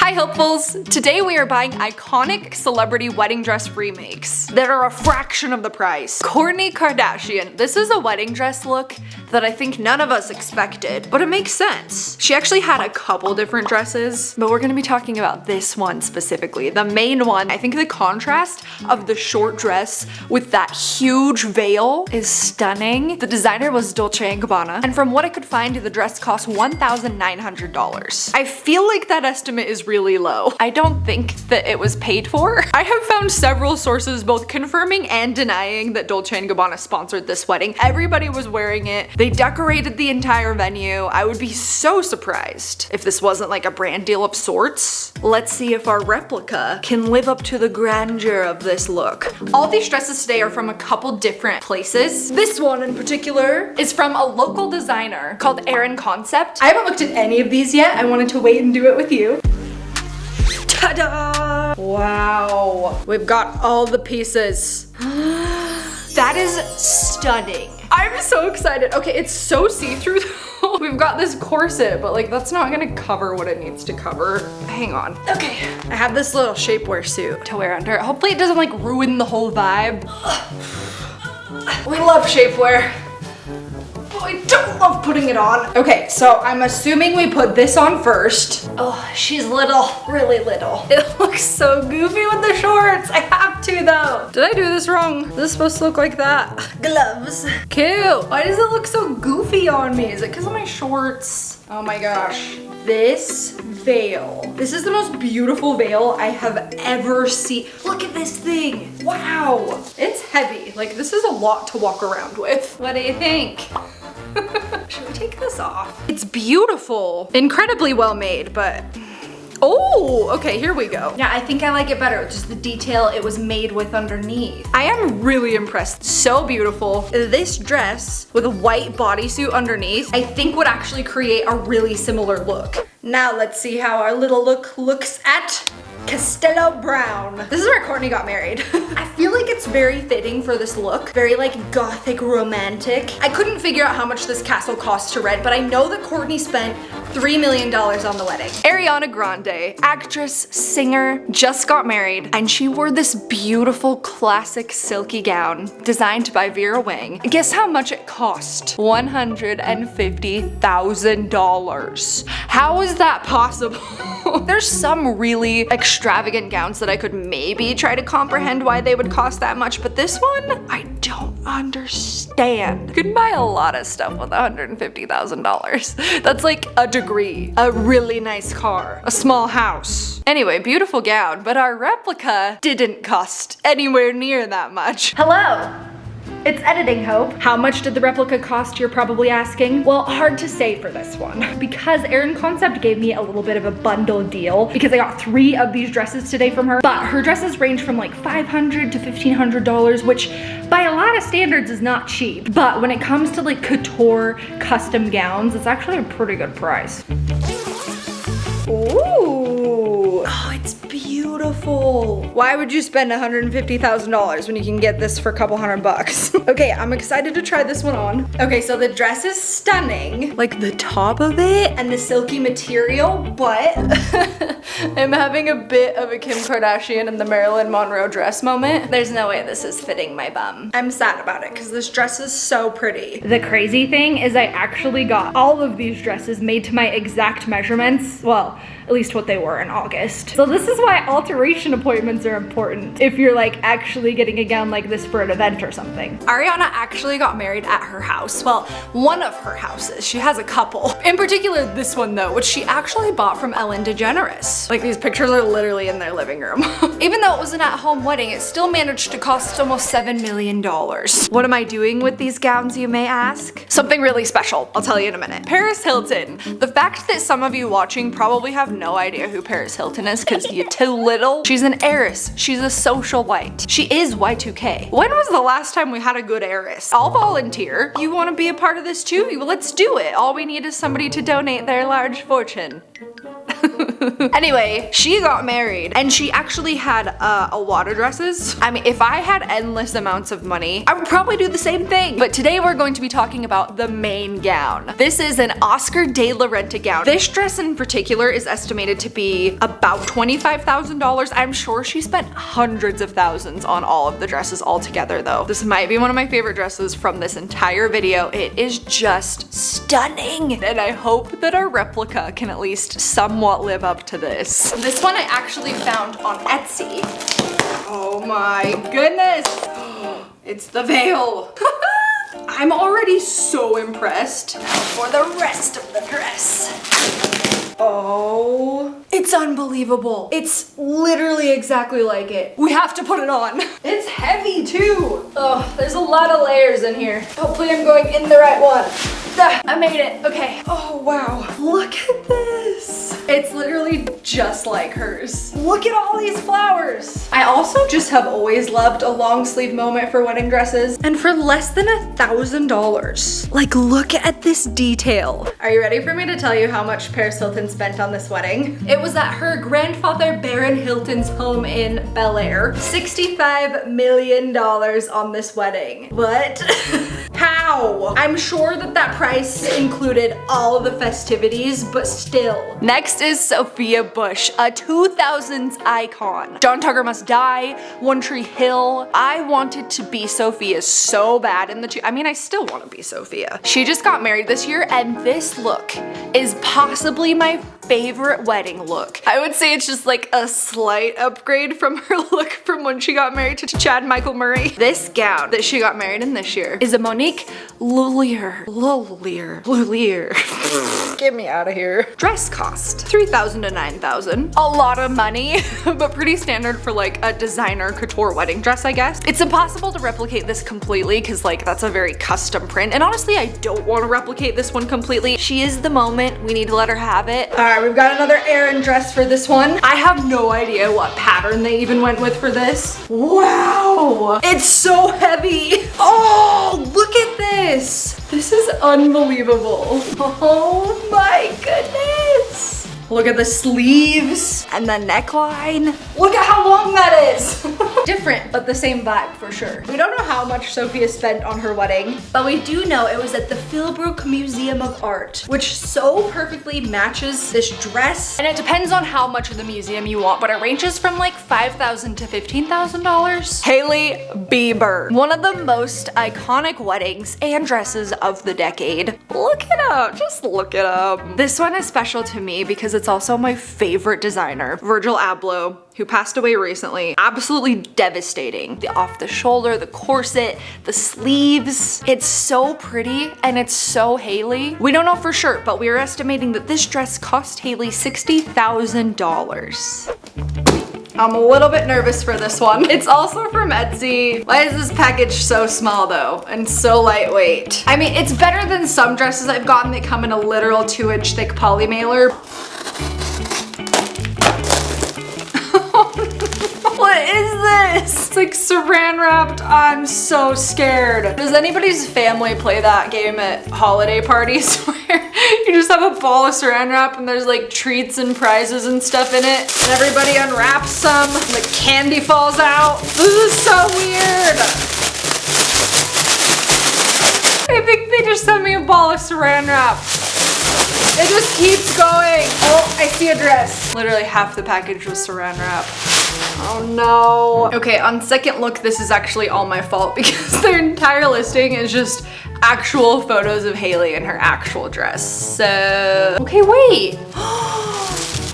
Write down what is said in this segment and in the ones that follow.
Hi hopefuls! Today we are buying iconic celebrity wedding dress remakes that are a fraction of the price. Kourtney Kardashian. This is a wedding dress look that I think none of us expected, but it makes sense. She actually had a couple different dresses, but we're gonna be talking about this one specifically. The main one. I think the contrast of the short dress with that huge veil is stunning. The designer was Dolce & Gabbana, and from what I could find, the dress cost $1,900. I feel like that estimate is really low. I don't think that it was paid for. I have found several sources both confirming and denying that Dolce & Gabbana sponsored this wedding. Everybody was wearing it. They decorated the entire venue. I would be so surprised if this wasn't like a brand deal of sorts. Let's see if our replica can live up to the grandeur of this look. All these dresses today are from a couple different places. This one in particular is from a local designer called Erin Concept. I haven't looked at any of these yet. I wanted to wait and do it with you. Ta-da! Wow. We've got all the pieces. That is stunning. I'm so excited. Okay, it's so see-through though. We've got this corset, but like that's not gonna cover what it needs to cover. Hang on. Okay, I have this little shapewear suit to wear under it. Hopefully it doesn't like ruin the whole vibe. We love shapewear. I don't love putting it on. Okay, so I'm assuming we put this on first. Oh, she's little, really little. It looks so goofy with the shorts. I have to though. Did I do this wrong? Is this supposed to look like that? Gloves. Cute. Why does it look so goofy on me? Is it because of my shorts? Oh my gosh. This veil. This is the most beautiful veil I have ever seen. Look at this thing. Wow. It's heavy. Like this is a lot to walk around with. What do you think? Should we take this off? It's beautiful. Incredibly well made, but oh, okay, here we go. Yeah, I think I like it better. Just the detail it was made with underneath. I am really impressed. So beautiful. This dress with a white bodysuit underneath, I think would actually create a really similar look. Now let's see how our little look looks at Castello Brown. This is where Kourtney got married. I feel like it's very fitting for this look. Very like gothic romantic. I couldn't figure out how much this castle cost to rent, but I know that Kourtney spent $3 million on the wedding. Ariana Grande, actress, singer, just got married, and she wore this beautiful classic silky gown designed by Vera Wang. Guess how much it cost? $150,000. How is that possible? There's some really extravagant gowns that I could maybe try to comprehend why they would cost that much, but this one, I don't understand. You can buy a lot of stuff with $150,000. That's like a degree, a really nice car, a small house. Anyway, beautiful gown, but our replica didn't cost anywhere near that much. Hello. It's editing Hope. How much did the replica cost, you're probably asking? Well, hard to say for this one because Erin Concept gave me a little bit of a bundle deal because I got 3 of these dresses today from her, but her dresses range from like $500 to $1,500, which by a lot of standards is not cheap. But when it comes to like couture custom gowns, it's actually a pretty good price. Ooh, oh, it's beautiful. Why would you spend $150,000 when you can get this for a couple $100? Okay, I'm excited to try this one on. Okay, so the dress is stunning, like the top of it and the silky material, but I'm having a bit of a Kim Kardashian and the Marilyn Monroe dress moment. There's no way this is fitting my bum. I'm sad about it because this dress is so pretty. The crazy thing is I actually got all of these dresses made to my exact measurements. Well, at least what they were in August. So this is why alteration appointments are important if you're like actually getting a gown like this for an event or something. Ariana actually got married at her house. Well, one of her houses. She has a couple. In particular, this one though, which she actually bought from Ellen DeGeneres. Like these pictures are literally in their living room. Even though it was an at-home wedding, it still managed to cost almost $7 million. What am I doing with these gowns, you may ask? Something really special. I'll tell you in a minute. Paris Hilton. The fact that some of you watching probably have no idea who Paris Hilton is because you're too little. She's an heiress. She's a socialite. She is Y2K. When was the last time we had a good heiress? I'll volunteer. You want to be a part of this too? Well, let's do it. All we need is somebody to donate their large fortune. Anyway, she got married and she actually had a lot of dresses. I mean, if I had endless amounts of money, I would probably do the same thing. But today we're going to be talking about the main gown. This is an Oscar de la Renta gown. This dress in particular is estimated to be about $25,000. I'm sure she spent hundreds of thousands on all of the dresses altogether though. This might be one of my favorite dresses from this entire video. It is just stunning. And I hope that our replica can at least somewhat live up to this. This one I actually found on Etsy. Oh my goodness. It's the veil. I'm already so impressed. Now for the rest of the dress. Oh, it's unbelievable. It's literally exactly like it. We have to put it on. It's heavy too. Oh, there's a lot of layers in here. Hopefully I'm going in the right one. I made it. Okay. Oh, wow. Look at this. It's literally just like hers. Look at all these flowers. I also just have always loved a long sleeve moment for wedding dresses. And for less than $1,000. Like, look at this detail. Are you ready for me to tell you how much Paris Hilton spent on this wedding? It was at her grandfather Baron Hilton's home in Bel Air. $65 million on this wedding. What? How? I'm sure that price included all of the festivities, but still. Next is Sophia Bush, a 2000s icon. John Tugger Must Die, One Tree Hill. I wanted to be Sophia so bad in I mean, I still want to be Sophia. She just got married this year, and this look is possibly my favorite wedding look. I would say it's just like a slight upgrade from her look from when she got married to Chad Michael Murray. This gown that she got married in this year is a Monique Lhuillier. Get me out of here. Dress cost $3,000 to $9,000. A lot of money, but pretty standard for like a designer couture wedding dress, I guess. It's impossible to replicate this completely because like that's a very custom print. And honestly, I don't want to replicate this one completely. She is the moment. We need to let her have it. All right, we've got another Erin dress for this one. I have no idea what pattern they even went with for this. Wow, it's so heavy. Oh, look at this. This is unbelievable. Oh my goodness. Look at the sleeves and the neckline. Look at how long that is. Different, but the same vibe for sure. We don't know how much Sophia spent on her wedding, but we do know it was at the Philbrook Museum of Art, which so perfectly matches this dress. And it depends on how much of the museum you want, but it ranges from like $5,000 to $15,000. Hailey Bieber, one of the most iconic weddings and dresses of the decade. Look it up, just look it up. This one is special to me because it's also my favorite designer, Virgil Abloh, who passed away recently. Absolutely devastating. The off the shoulder, the corset, the sleeves. It's so pretty and it's so Hailey. We don't know for sure, but we are estimating that this dress cost Hailey $60,000. I'm a little bit nervous for this one. It's also from Etsy. Why is this package so small though? And so lightweight? I mean, it's better than some dresses I've gotten that come in a literal 2-inch thick poly mailer. What is this? It's like saran wrapped. I'm so scared. Does anybody's family play that game at holiday parties where you just have a ball of saran wrap and there's like treats and prizes and stuff in it? And everybody unwraps some and the candy falls out. This is so weird. I think they just sent me a ball of saran wrap. It just keeps going. Oh, I see a dress. Literally half the package was saran wrap. Oh no. Okay, on second look, this is actually all my fault because their entire listing is just actual photos of Hailey in her actual dress. So, okay, wait.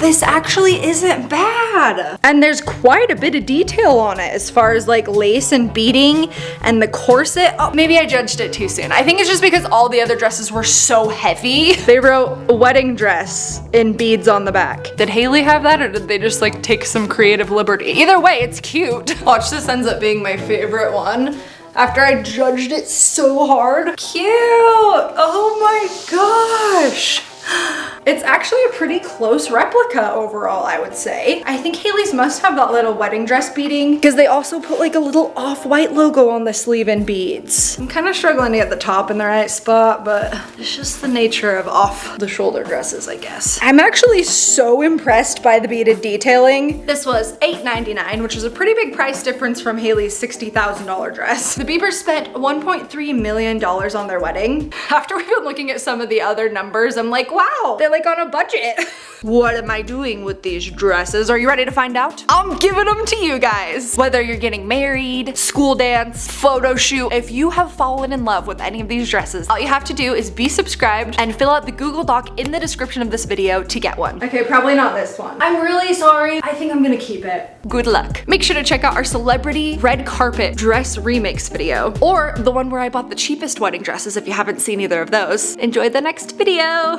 This actually isn't bad. And there's quite a bit of detail on it as far as like lace and beading and the corset. Oh, maybe I judged it too soon. I think it's just because all the other dresses were so heavy. They wrote wedding dress in beads on the back. Did Hailey have that or did they just like take some creative liberty? Either way, it's cute. Watch, this ends up being my favorite one. After I judged it so hard. Cute, oh my gosh. It's actually a pretty close replica overall, I would say. I think Hailey's must have that little wedding dress beading because they also put like a little off-white logo on the sleeve and beads. I'm kind of struggling to get the top in the right spot, but it's just the nature of off-the-shoulder dresses, I guess. I'm actually so impressed by the beaded detailing. This was $8.99, which is a pretty big price difference from Hailey's $60,000 dress. The Biebers spent $1.3 million on their wedding. After we've been looking at some of the other numbers, I'm like, wow, they're like on a budget. What am I doing with these dresses? Are you ready to find out? I'm giving them to you guys. Whether you're getting married, school dance, photo shoot, if you have fallen in love with any of these dresses, all you have to do is be subscribed and fill out the Google Doc in the description of this video to get one. Okay, probably not this one. I'm really sorry. I think I'm gonna keep it. Good luck. Make sure to check out our celebrity red carpet dress remakes video, or the one where I bought the cheapest wedding dresses if you haven't seen either of those. Enjoy the next video.